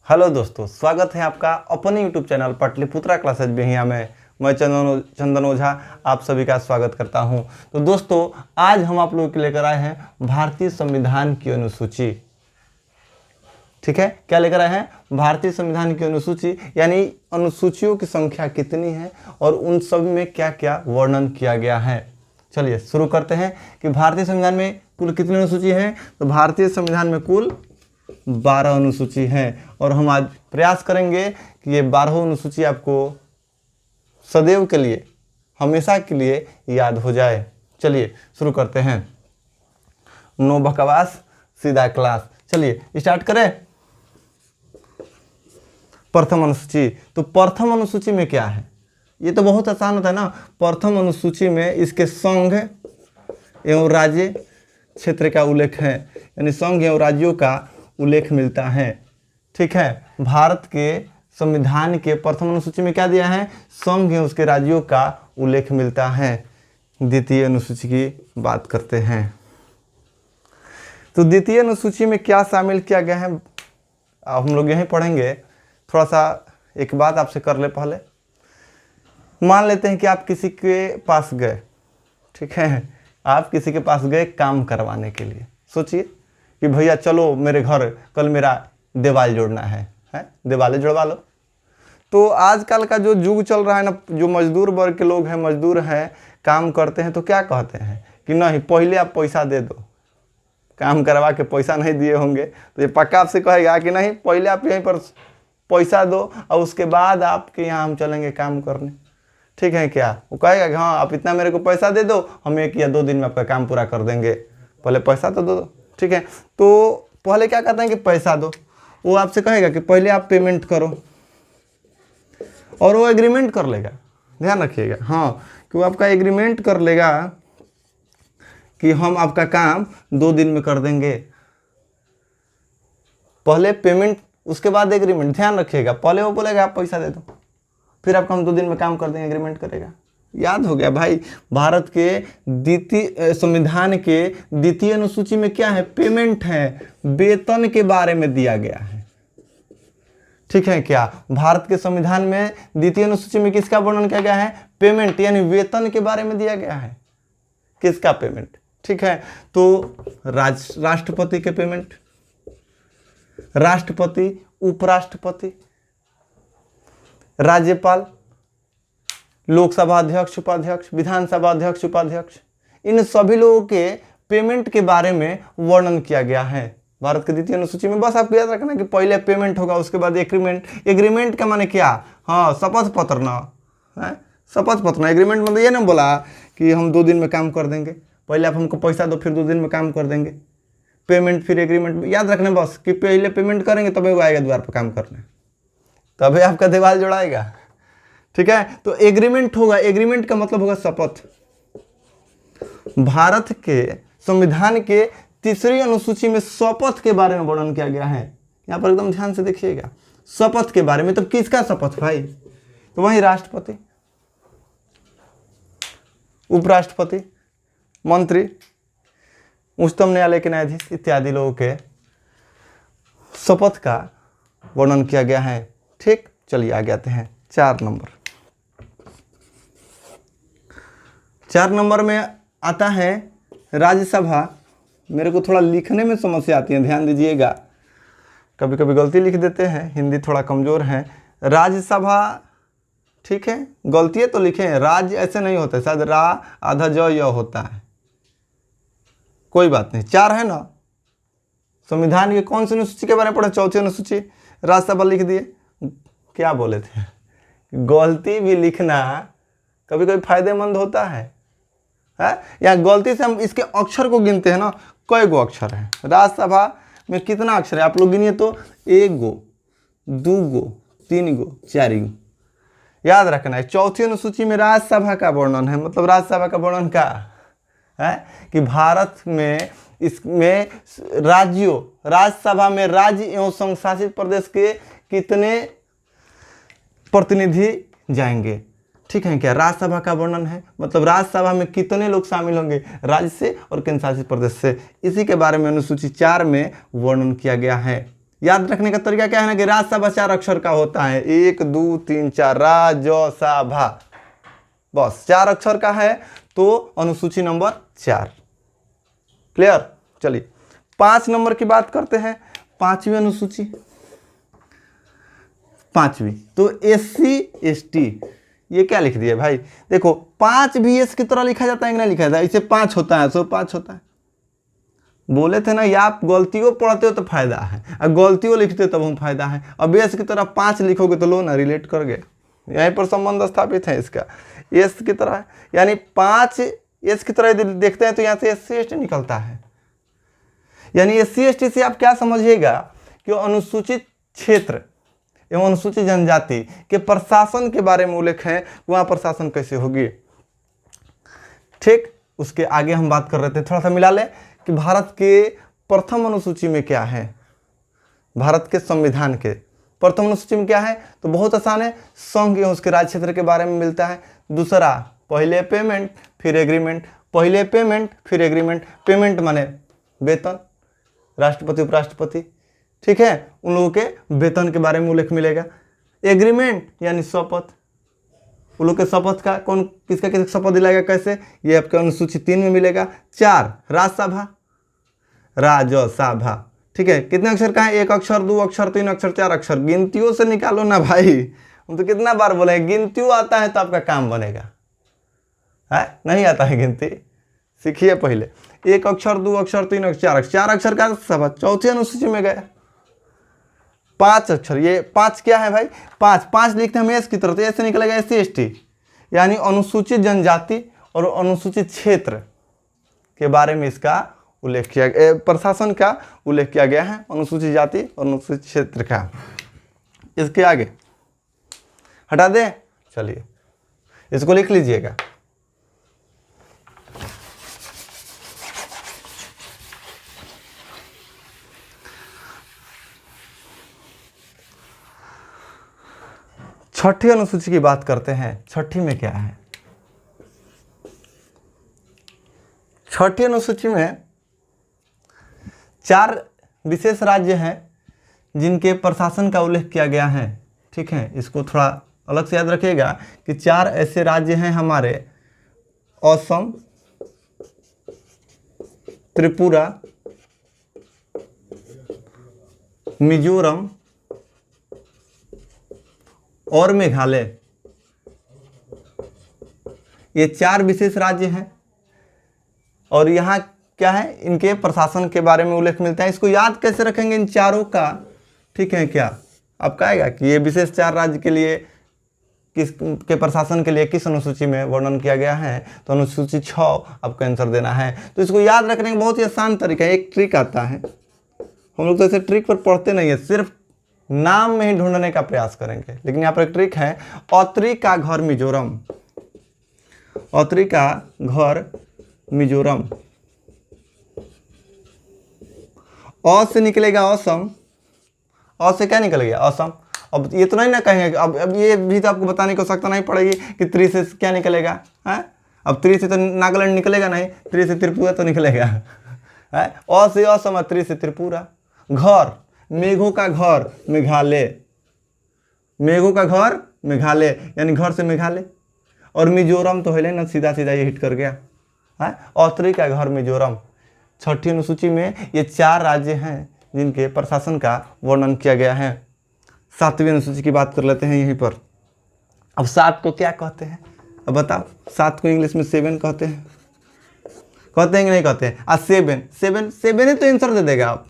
Hello दोस्तों, स्वागत है आपका अपने YouTube channel Pataliputra classes Bihiya में। मैं चंदन ओझा आप सभी का स्वागत करता हूं। तो दोस्तों, आज हम आप लोगों के लेकर आए हैं भारतीय संविधान की अनुसूची। ठीक है, क्या लेकर आए हैं? भारतीय संविधान की अनुसूची, यानी अनुसूचियों की संख्या कितनी है और उन सब में क्या क्या वर्णन किया गया है। चलिए शुरू करते हैं कि भारतीय संविधान में कुल कितनी अनुसूची है। तो भारतीय संविधान में कुल 12 अनुसूची हैं और हम आज प्रयास करेंगे कि ये 12 अनुसूची आपको सदैव के लिए, हमेशा के लिए याद हो जाए। चलिए शुरू करते हैं। नो बकवास, सीधा क्लास। चलिए स्टार्ट करें। प्रथम अनुसूची। तो प्रथम अनुसूची में क्या है? ये तो बहुत आसान होता है ना। प्रथम अनुसूची में इसके संघ एवं राज्य क्षेत्र का उल्लेख है, यानी संघ एवं राज्यों का उल्लेख मिलता है। ठीक है, भारत के संविधान के प्रथम अनुसूची में क्या दिया है? संघ एवं उसके राज्यों का उल्लेख मिलता है। द्वितीय अनुसूची की बात करते हैं। तो द्वितीय अनुसूची में क्या शामिल किया गया है हम लोग यहीं पढ़ेंगे। थोड़ा सा एक बात आपसे कर ले पहले। मान लेते हैं कि आप किसी के पास गए, ठीक है, आप किसी के पास गए काम करवाने के लिए। सोचिए कि भैया चलो मेरे घर, कल मेरा दीवार जोड़ना है, दीवारें जुड़वा लो। तो आजकल का जो युग चल रहा है ना, जो मजदूर वर्ग के लोग हैं, मजदूर हैं, काम करते हैं, तो क्या कहते हैं कि नहीं पहले आप पैसा दे दो। काम करवा के पैसा नहीं दिए होंगे तो ये पक्का आपसे कहेगा कि नहीं पहले आप यहीं पर पैसा दो और उसके बाद आपके यहाँ हम चलेंगे काम करने। ठीक है क्या? वो कहेगा कि हाँ आप इतना मेरे को पैसा दे दो, हम 1 या 2 दिन में आपका काम पूरा कर देंगे, पहले पैसा तो दो। ठीक है, तो पहले क्या कहते हैं कि पैसा दो। वो आपसे कहेगा कि पहले आप पेमेंट करो और वो एग्रीमेंट कर लेगा। ध्यान रखिएगा, हाँ, कि वो आपका एग्रीमेंट कर लेगा कि हम आपका काम 2 दिन में कर देंगे। पहले पेमेंट, उसके बाद एग्रीमेंट। ध्यान रखिएगा, पहले वो बोलेगा आप पैसा दे दो, फिर आपका हम 2 दिन में काम कर देंगे, एग्रीमेंट करेगा। याद हो गया भाई। भारत के द्वितीय संविधान के द्वितीय अनुसूची में क्या है? पेमेंट है, वेतन के बारे में दिया गया है। ठीक है क्या? भारत के संविधान में द्वितीय अनुसूची में किसका वर्णन किया गया है? पेमेंट, यानी वेतन के बारे में दिया गया है। किसका पेमेंट? ठीक है, तो राष्ट्रपति के पेमेंट, राष्ट्रपति, उपराष्ट्रपति, राज्यपाल, लोकसभा अध्यक्ष, उपाध्यक्ष, विधानसभा अध्यक्ष, उपाध्यक्ष, इन सभी लोगों के पेमेंट के बारे में वर्णन किया गया है भारत के द्वितीय अनुसूची में। बस आपको याद रखना कि पहले पेमेंट होगा, उसके बाद एग्रीमेंट। एग्रीमेंट का माने क्या? हाँ, शपथ पत्र ना है, शपथ पत्र ना। एग्रीमेंट मतलब ये ना बोला कि हम 2 दिन में काम कर देंगे, पहले आप हमको पैसा दो फिर 2 दिन में काम कर देंगे। पेमेंट फिर एग्रीमेंट। याद रखना बस कि पहले पेमेंट करेंगे तभी वो आएगा द्वार पर काम करने, तभी आपका दीवार जोड़ाएगा। ठीक है, तो एग्रीमेंट होगा। एग्रीमेंट का मतलब होगा शपथ। भारत के संविधान के तीसरी अनुसूची में शपथ के बारे में वर्णन किया गया है। यहां पर एकदम ध्यान से देखिएगा, शपथ के बारे में। तो किसका शपथ भाई? तो वही राष्ट्रपति, उपराष्ट्रपति, मंत्री, उच्चतम न्यायालय के न्यायाधीश इत्यादि लोगों के शपथ का वर्णन किया गया है। ठीक, चलिए आगे आते हैं 4 नंबर। 4 नंबर में आता है राज्यसभा। मेरे को थोड़ा लिखने में समस्या आती है, ध्यान दीजिएगा, कभी कभी गलती लिख देते हैं, हिंदी थोड़ा कमज़ोर है। राज्यसभा, ठीक है, गलती तो लिखे हैं, राज्य ऐसे नहीं होता, शायद रा आधा ज य होता है, कोई बात नहीं। 4 है ना। संविधान के कौन सी अनुसूची के बारे में पढ़ा? चौथी अनुसूची, राज्यसभा लिख दिए। क्या बोले थे? गलती भी लिखना कभी कभी फायदेमंद होता है। या गलती से हम इसके अक्षर को गिनते हैं ना, कई गो अक्षर है राज्यसभा में? कितना अक्षर है आप लोग गिनिए तो? 1 गो, 2 गो, 3 गो, 4 गो। याद रखना है, चौथी अनुसूची में राज्यसभा का वर्णन है। मतलब राज्यसभा का वर्णन क्या है कि भारत में इसमें राज्यों, राज्यसभा में राज्य एवं संघ शासित प्रदेश के कितने प्रतिनिधि जाएंगे। ठीक है क्या? राज्यसभा का वर्णन है, मतलब राज्यसभा में कितने लोग शामिल होंगे राज्य से और केंद्र शासित प्रदेश से। इसी के बारे में अनुसूची 4 में वर्णन किया गया है। याद रखने का तरीका क्या है ना कि राजसभा 4 अक्षर का होता है, 1 2 3 4 रा ज सा भा, बस 4 अक्षर का है तो अनुसूची नंबर 4। क्लियर। चलिए 5 नंबर की बात करते हैं, 5वीं अनुसूची, 5वीं तो SC ST, ये क्या लिख दिया भाई, देखो 5 भी एस की तरह लिखा जाता है कि नहीं लिखा जाता है, इसे 5 होता है, 5 होता है। बोले थे ना या आप गलतियों पढ़ते हो तो फायदा है, और गलतियों लिखते हो तब हम फायदा है। अब एस की तरह 5 लिखोगे तो लो ना, रिलेट कर गए, यहीं पर संबंध स्थापित है इसका। एस की तरह यानी 5 एस की तरह देखते हैं तो यहाँ से SC ST निकलता है। यानी SC ST से आप क्या समझिएगा कि अनुसूचित क्षेत्र एवं अनुसूचित जनजाति के प्रशासन के बारे में उल्लेख है, वहाँ प्रशासन कैसे होगी। ठीक, उसके आगे हम बात कर रहे थे, थोड़ा सा मिला ले कि भारत के प्रथम अनुसूची में क्या है, भारत के संविधान के प्रथम अनुसूची में क्या है, तो बहुत आसान है, संघ एवं उसके राज्य क्षेत्र के बारे में मिलता है। दूसरा पहले पेमेंट फिर एग्रीमेंट, पहले पेमेंट फिर एग्रीमेंट, पेमेंट माने वेतन, राष्ट्रपति उपराष्ट्रपति, ठीक है, उन लोगों के वेतन के बारे में उल्लेख मिलेगा। एग्रीमेंट यानी शपथ, उन लोग के शपथ का कौन किसका किसका शपथ दिलाएगा कैसे, ये आपके अनुसूची 3 में मिलेगा। 4 राजसभा, राजसभा, ठीक है, कितने अक्षर का है, 1 अक्षर 2 अक्षर 3 अक्षर 4 अक्षर, गिनतियों से निकालो ना भाई, हम तो कितना बार बोले गिनतियों आता है तो आपका काम बनेगा, है नहीं आता है गिनती, सीखिए पहले। 1 अक्षर 2 अक्षर 3 अक्षर 4 अक्षर का सभा चौथी अनुसूची में गया। 5 अक्षर, ये 5 क्या है भाई, 5 लिखते हैं हम एस की तरफ, तो ऐसे निकलेगा SC ST, यानी अनुसूचित जनजाति और अनुसूचित क्षेत्र के बारे में इसका उल्लेख किया, प्रशासन का उल्लेख किया गया है, अनुसूचित जाति और अनुसूचित क्षेत्र का। इसके आगे हटा दे, चलिए इसको लिख लीजिएगा। छठी अनुसूची की बात करते हैं, छठी में क्या है, छठी अनुसूची में 4 विशेष राज्य हैं जिनके प्रशासन का उल्लेख किया गया है। ठीक है, इसको थोड़ा अलग से याद रखिएगा कि 4 ऐसे राज्य हैं हमारे, असम, त्रिपुरा, मिजोरम और मेघालय, ये 4 विशेष राज्य हैं। और यहाँ क्या है, इनके प्रशासन के बारे में उल्लेख मिलता है। इसको याद कैसे रखेंगे इन चारों का, ठीक है, क्या आपका आएगा कि ये विशेष 4 राज्य के लिए किस के प्रशासन के लिए किस अनुसूची में वर्णन किया गया है, तो अनुसूची 6 आपको आंसर देना है। तो इसको याद रखने का बहुत ही आसान तरीका है, एक ट्रिक आता है, हम लोग तो ऐसे ट्रिक पर पढ़ते नहीं है, सिर्फ नाम में ही ढूंढने का प्रयास करेंगे। लेकिन यहाँ पर एक ट्रिक है, औत्री का घर मिजोरम, औत्री का घर मिजोरम, अ से निकलेगा असम, अ से क्या निकलेगा असम। अब ये तो नहीं ना कहेंगे, अब ये भी तो आपको बताने की आवश्यकता नहीं पड़ेगी कि 3 से क्या निकलेगा है, अब 3 से तो नागालैंड निकलेगा नहीं, 3 से त्रिपुरा तो निकलेगा है, अ से असम, 3 से त्रिपुरा। घर, मेघों का घर मेघालय, मेघों का घर मेघालय यानी घर से मेघालय। और मिजोरम तो है ना, सीधा सीधा ये हिट कर गया है, औत्री का घर मिजोरम। छठी अनुसूची में ये 4 राज्य हैं जिनके प्रशासन का वर्णन किया गया है। 7वीं अनुसूची की बात कर लेते हैं यहीं पर। अब 7 को क्या कहते हैं, अब बताओ, 7 को इंग्लिश में 7 कहते हैं, कहते हैं कि नहीं कहते हैं। 7 ही तो आंसर दे देगा आप,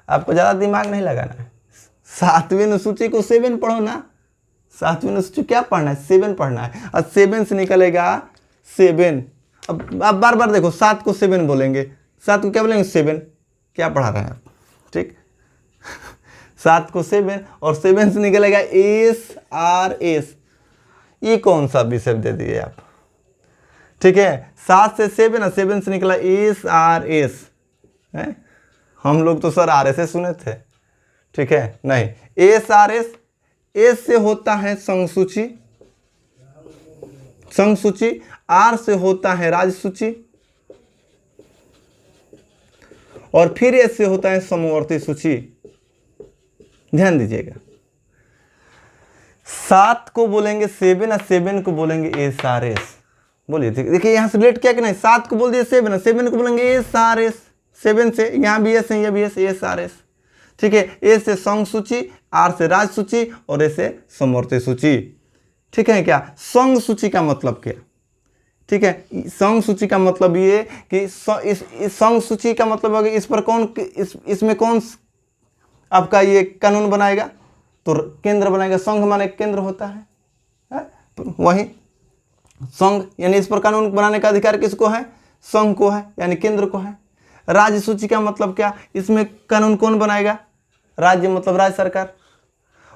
आपको ज़्यादा दिमाग नहीं लगाना है। 7वीं अनुसूची को 7 पढ़ो ना, 7वीं अनुसूची क्या पढ़ना है, 7 पढ़ना है, और 7 से निकलेगा 7। अब आप बार बार देखो, 7 को 7 बोलेंगे, 7 को क्या बोलेंगे 7, क्या पढ़ा रहे हैं आप, ठीक 7 को 7 और 7 से निकलेगा SRS, ये कौन सा विषय दे दिए आप, ठीक है। 7 से 7 और 7 से निकला SRS है, हम लोग तो सर RS सुने थे, ठीक है, नहीं SRS, एस से होता है संघसूची, संघसूची, आर से होता है राज्यसूची, और फिर एस से होता है समवर्ती सूची। ध्यान दीजिएगा, 7 को बोलेंगे 7 और 7 को बोलेंगे SRS। बोलिए देखिए यहाँ से रिलेट किया कि नहीं, 7 को बोल दिए 7 और 7 को बोलेंगे SRS। 7 से यहाँ भी एस है, यहाँ भी एस, SRS। ठीक है, ए से संघ सूची, आर से राज सूची और ए से समवर्ती सूची। ठीक है क्या, संघ सूची का मतलब क्या? ठीक है, संघ सूची का मतलब ये कि इस संघ सूची का मतलब है इस पर कौन, इसमें कौन आपका ये कानून बनाएगा, तो केंद्र बनाएगा। संघ माने केंद्र होता है? वही संघ, यानी इस पर कानून बनाने का अधिकार किसको है? संघ को है, यानी केंद्र को है। राज्य सूची का मतलब क्या, इसमें कानून कौन बनाएगा? राज्य मतलब राज्य सरकार।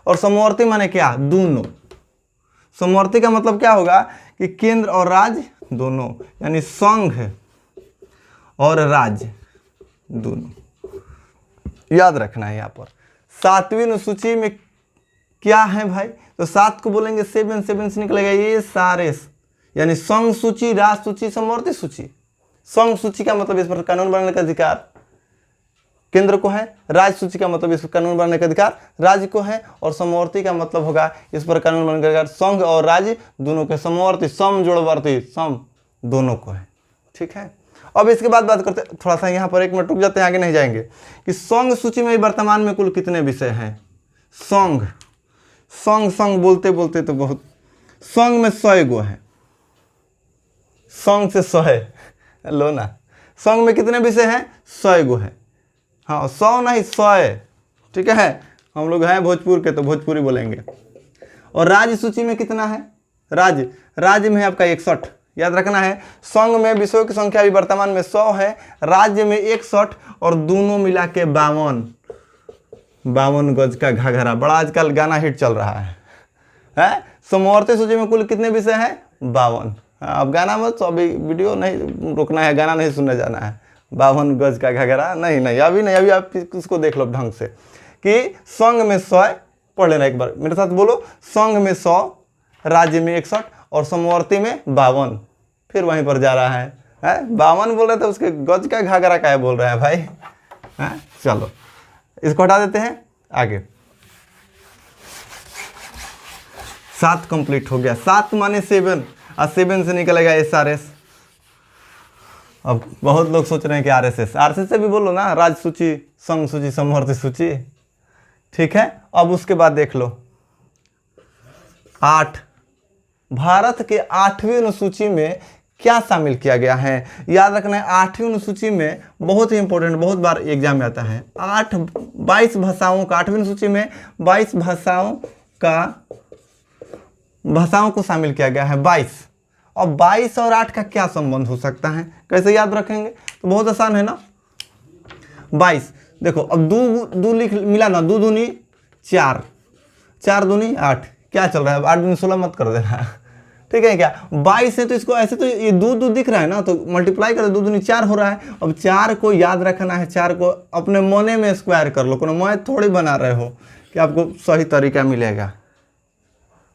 और समवर्ती माने क्या? दोनों। समवर्ती का मतलब क्या होगा कि केंद्र और राज्य दोनों, यानी संघ और राज्य दोनों। याद रखना है यहाँ पर 7वीं अनुसूची में क्या है भाई, तो 7 को बोलेंगे 7, 7 से निकलेगा SRS, यानी संघ सूची, राज सूची, समवर्ती सूची। संघ सूची का मतलब इस पर कानून बनाने का अधिकार केंद्र को है, राज्य सूची का मतलब इस पर कानून बनाने का अधिकार राज्य को है, और समवर्ती का मतलब होगा इस पर कानून बनाने का अधिकार संघ और राज्य दोनों के, समवर्ती समजोड़वर्ती सम दोनों को है। ठीक है, अब इसके बाद बात करते, थोड़ा सा यहाँ पर 1 मिनट रुक जाते हैं, आगे नहीं जाएंगे, कि संघ सूची में वर्तमान में कुल कितने विषय हैं? संघ संघ संघ बोलते बोलते तो बहुत, संघ में 100 गो है, संघ से 100 है, लो ना, संघ में कितने विषय हैं? 100 गो है। हाँ 100 नहीं 100। ठीक है, हम लोग हैं भोजपुर के तो भोजपुरी बोलेंगे। और राज्य सूची में कितना है? राज्य में है आपका 61। याद रखना है, संघ में विषयों की संख्या भी वर्तमान में 100 है, राज्य में 61 और दोनों मिला के 52 गज का घाघरा। बड़ा आजकल गाना हिट चल रहा है? समवर्ती सूची में कुल कितने विषय हैं? 52। अब गाना मत, अभी वीडियो नहीं रोकना है, गाना नहीं सुनने जाना है। 52 गज का घाघरा नहीं, अभी नहीं, अभी आप उसको देख लो ढंग से कि संघ में 100, पढ़ लेना एक बार मेरे साथ, बोलो, संघ में 100, राज्य में 61 और समवर्ती में 52। फिर वहीं पर जा रहा है 52 बोल रहे थे, उसके गज का घाघरा क्या बोल रहा है भाई? चलो इसको हटा देते हैं, आगे 7 कंप्लीट हो गया। 7 माने 7 और 7 से निकलेगा SRS। अब बहुत लोग सोच रहे हैं कि RSS से भी बोलो ना, राज्य सूची, संघ सूची, समवर्ती सूची। ठीक है, अब उसके बाद देख लो 8, भारत के 8वीं अनुसूची में क्या शामिल किया गया है? याद रखना है 8वीं अनुसूची में बहुत ही इंपॉर्टेंट, बहुत बार एग्जाम में आता है, 22 भाषाओं का, 8वीं अनुसूची में 22 भाषाओं को शामिल किया गया है, 22। और 22 और 8 का क्या संबंध हो सकता है, कैसे याद रखेंगे? तो बहुत आसान है ना, 22 देखो, अब दो लिख मिला ना, 2 दूनी 4, 4 दूनी 8, क्या चल रहा है? 8 दूनी 16 मत कर देना। ठीक है क्या, 22 है तो इसको ऐसे, तो ये 2 दिख रहा है ना, तो मल्टीप्लाई कर, 2 दूनी 4 हो रहा है। अब 4 को याद रखना है, 4 को अपने मने में स्क्वायर कर लो, कोनो मैथ थोड़ी बना रहे हो कि आपको सही तरीका मिलेगा,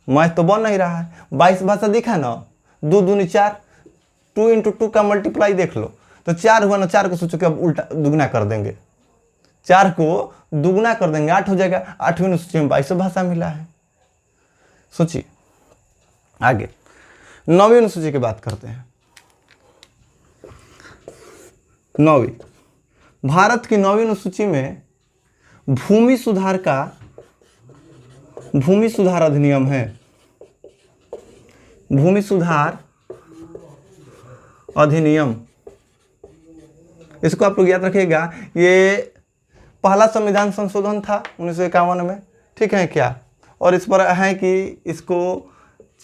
मैथ तो बन नहीं रहा है। 22 भाषा दिखा ना, 2 दूनी 4, 2 × 2 का मल्टीप्लाई देख लो, तो 4 हुआ ना, 4 को सोचो कि अब उल्टा दुगना कर देंगे, 4 को दुगना कर देंगे, 8 हो जाएगा। 8वीं अनुसूची में 22 भाषा मिला है, सोचिए। आगे 9वीं अनुसूची की बात करते हैं। 9वीं, भारत की 9वीं अनुसूची में भूमि सुधार अधिनियम है। भूमि सुधार अधिनियम, इसको आप लोग याद रखिएगा, ये पहला संविधान संशोधन था 1951 में। ठीक है क्या, और इस पर है कि इसको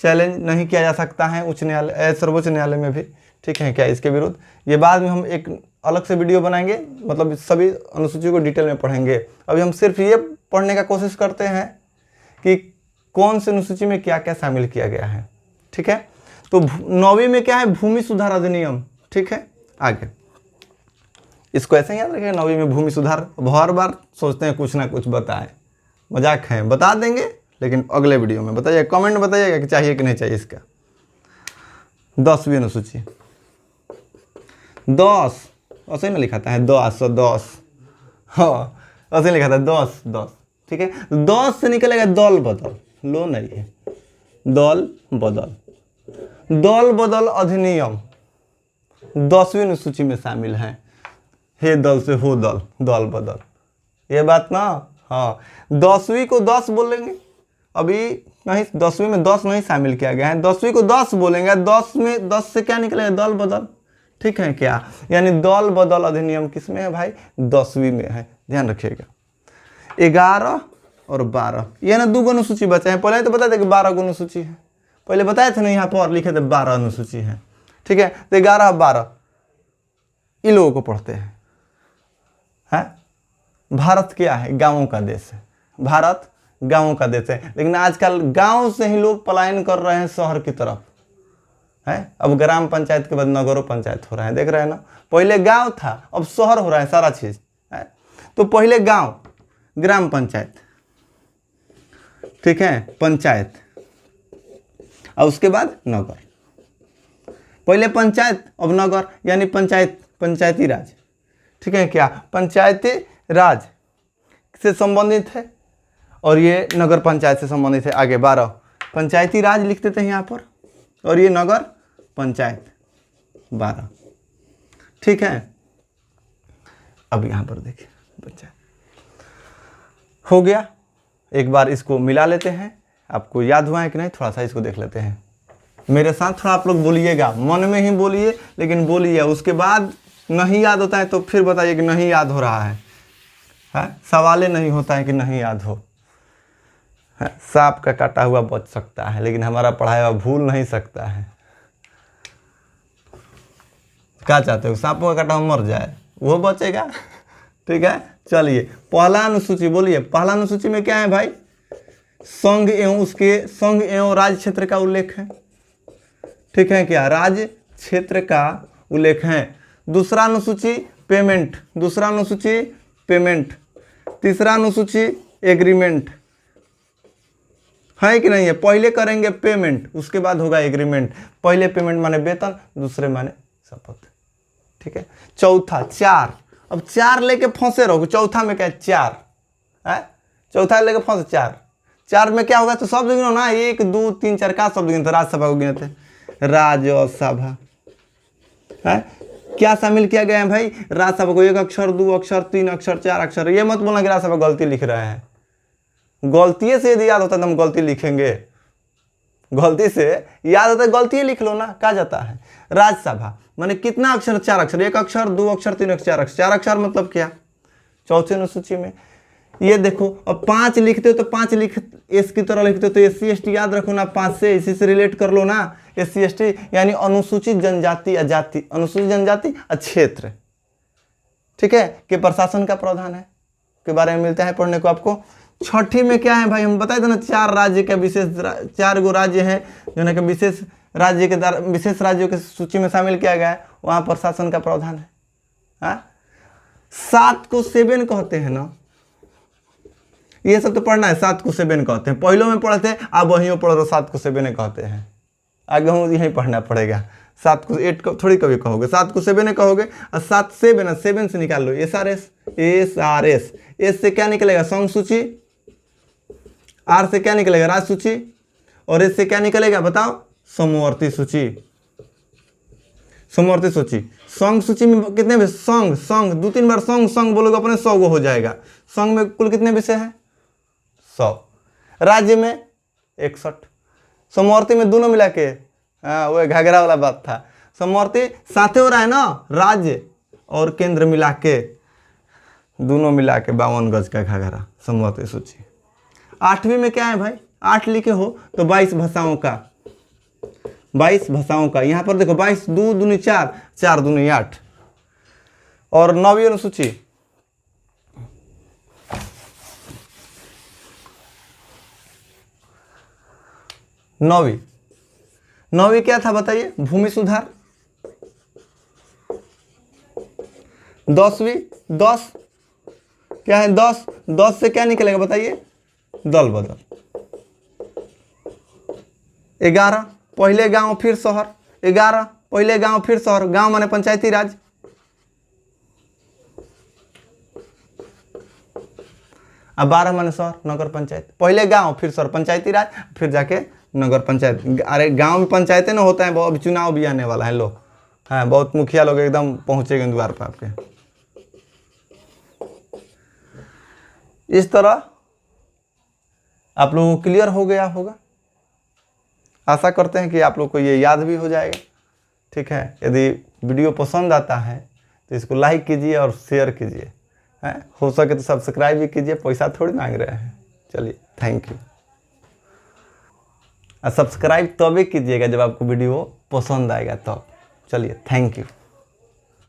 चैलेंज नहीं किया जा सकता है उच्च न्यायालय, सर्वोच्च न्यायालय में भी। ठीक है क्या, इसके विरुद्ध ये बाद में हम एक अलग से वीडियो बनाएंगे, मतलब सभी अनुसूची को डिटेल में पढ़ेंगे। अभी हम सिर्फ ये पढ़ने का कोशिश करते हैं कि कौन सी अनुसूची में क्या क्या शामिल किया गया है। ठीक है, तो 9वीं में क्या है? भूमि सुधार अधिनियम। ठीक है, आगे इसको ऐसे ही याद रखें, 9वीं में भूमि सुधार। हर बार सोचते हैं कुछ ना कुछ बताएं, मजाक है, बता देंगे, लेकिन अगले वीडियो में बताइए, कमेंट बताइएगा कि चाहिए कि नहीं चाहिए इसका। 10वीं अनुसूची, 10 ऐसे ही ना लिखाता है, 10 हाँ ऐसे लिखा था 10। ठीक है, 10 से निकलेगा दल बदल, लो नहीं है, दल बदल। दल बदल अधिनियम 10वीं अनुसूची में शामिल है। हे दल से हो दल, दल बदल, ये बात ना। हाँ, 10वीं को 10 बोलेंगे, अभी नहीं 10वीं में 10 नहीं शामिल किया गया है, 10वीं को 10 बोलेंगे, 10 में 10 से क्या निकलेगा, दल बदल, ठीक है क्या। यानी दल बदल अधिनियम किस में है भाई, 10वीं में है, ध्यान रखिएगा। 11 और 12, ये ना 2 अनुसूची बचे हैं। पहले तो बता दें कि 12 अनुसूची है, पहले बताए थे ना, यहाँ पर लिखे थे 12 अनुसूची है, ठीक है। तो 11 12 इन लोगों को पढ़ते हैं। भारत क्या है, गांवों का देश है, भारत गांवों का देश है। लेकिन आजकल गांव से ही लोग पलायन कर रहे हैं शहर की तरफ, है। अब ग्राम पंचायत के बाद नगरों पंचायत हो रहा है, देख रहे हैं ना। पहले गांव था, अब शहर हो रहा है सारा चीज, है। तो पहले गांव, ग्राम पंचायत, ठीक है, पंचायत, और उसके बाद नगर। पहले पंचायत, अब नगर, यानी पंचायत, पंचायती राज, ठीक है क्या। पंचायती राज से संबंधित है और ये नगर पंचायत से संबंधित है। आगे 12 पंचायती राज लिख देते हैं यहाँ पर, और ये नगर पंचायत 12, ठीक है। अब यहाँ पर देखिए पंचायत हो गया। एक बार इसको मिला लेते हैं, आपको याद हुआ है कि नहीं, थोड़ा सा इसको देख लेते हैं मेरे साथ। थोड़ा आप लोग बोलिएगा, मन में ही बोलिए, लेकिन बोलिए। उसके बाद नहीं याद होता है तो फिर बताइए कि नहीं याद हो रहा है, सवाल नहीं होता है कि नहीं याद हो। सांप का काटा हुआ बच सकता है, लेकिन हमारा पढ़ाया हुआ भूल नहीं सकता है। क्या चाहते हो, सांप का काटा हुआ मर जाए, वो बचेगा, ठीक है। चलिए पहला अनुसूची बोलिए, पहला अनुसूची में क्या है भाई, संघ एवं उसके संघ एवं राज्य क्षेत्र का उल्लेख है, ठीक है क्या, राज्य क्षेत्र का उल्लेख है। दूसरा अनुसूची पेमेंट, दूसरा अनुसूची पेमेंट, तीसरा अनुसूची एग्रीमेंट, है कि नहीं है। पहले करेंगे पेमेंट, उसके बाद होगा एग्रीमेंट। पहले पेमेंट माने वेतन, दूसरे माने शपथ, ठीक है। चौथा 4, अब 4 लेके फंसे रहोगे, चौथा में क्या है 4 है, चौथा लेके फंसे 4, 4 में क्या होगा, तो शब्द गिनो ना, 1 2 3 4 का शब्द गिनते, राज्यसभा को गिनते, राज्यसभा है। क्या शामिल किया गया है भाई, राज्यसभा को 1 अक्षर 2 अक्षर 3 अक्षर 4 अक्षर। ये मत बोलना कि राज्यसभा गलती लिख रहे हैं, गलती से यदि याद होता है तो हम गलती लिखेंगे, गलती से याद होता है गलती लिख लो ना, कहा जाता है। राज्यसभा माने कितना अक्षर, 4 अक्षर, 1 अक्षर 2 अक्षर 3 अक्षर 4 अक्षर, 4 अक्षर मतलब क्या, चौथे अनुसूची में। ये देखो, अब 5 लिखते हो तो 5 लिख एस की तरह लिखते हो तो SC ST याद रखो ना, 5 से इसी से रिलेट कर लो ना। SC ST यानी अनुसूचित जनजाति या जाति, अनुसूचित जनजाति क्षेत्र, ठीक है, के प्रशासन का प्रावधान है, के बारे में मिलता है पढ़ने को आपको। छठी में क्या है भाई, हम बताए थे ना, 4 राज्य के विशेष, 4 गो राज्य है जो ना कि विशेष राज्य के द्वारा विशेष राज्यों की सूची में शामिल किया गया है, वहाँ प्रशासन का प्रावधान है। 7 को 7 कहते हैं ना, ये सब तो पढ़ना है। 7 को 7 कहते हैं, पहले में पढ़ते हैं, अब वहीं पढ़ रहे 7 को 7 कहते हैं, आगे हम यहीं पढ़ना पड़ेगा। 7 को 8 को थोड़ी कभी कहोगे, 7 को 7 कहोगे, और 7 7 7 से निकाल लो SRS, SRS, एस से क्या निकलेगा, संघ सूची, आर से क्या निकलेगा, राज्य सूची, और एस से क्या निकलेगा बताओ, समवर्ती सूची, समवर्ती सूची। संघ सूची में कितने विषय, संघ संघ 2-3 बार संघ संघ बोलोगे अपने 100 गो हो जाएगा। संघ में कुल कितने विषय हैं, 100। राज्य में 61, समवर्ती में दोनों मिला के, हाँ वो घाघरा वाला बात था, समवर्ती साथे हो रहा है ना, राज्य और केंद्र मिला के, दोनों मिला के 52 गज का घाघरा, समवर्ती सूची। 8वीं में क्या है भाई, 8 लिखे हो तो 22 भाषाओं का, 22 भाषाओं का। यहाँ पर देखो 22 2 दूनी 4, 4 दूनी 8। और 9वीं अनुसूची, 9वीं क्या था बताइए, भूमि सुधार। 10वीं 10 क्या है, 10 से क्या निकलेगा बताइए, दल बदल। 11 पहले गांव फिर शहर, 11 पहले गांव फिर शहर, गांव माने पंचायती राज। अब 12 माने शहर, नगर पंचायत, पहले गांव फिर शहर, पंचायती राज, फिर जाके नगर पंचायत। अरे गांव में पंचायतें ना होता है, अभी चुनाव भी आने वाला है लो। हाँ, बहुत मुखिया लोग एकदम पहुंचेंगे द्वार पर आपके। इस तरह आप लोगों को क्लियर हो गया होगा। आशा करते हैं कि आप लोग को ये याद भी हो जाएगा। ठीक है, यदि वीडियो पसंद आता है तो इसको लाइक कीजिए और शेयर कीजिए। हो सके तो सब्सक्राइब भी कीजिए, पैसा थोड़ी मांग रहे हैं। चलिए, थैंक यू। सब्सक्राइब तभी कीजिएगा जब आपको वीडियो पसंद आएगा तब। चलिए, थैंक यू।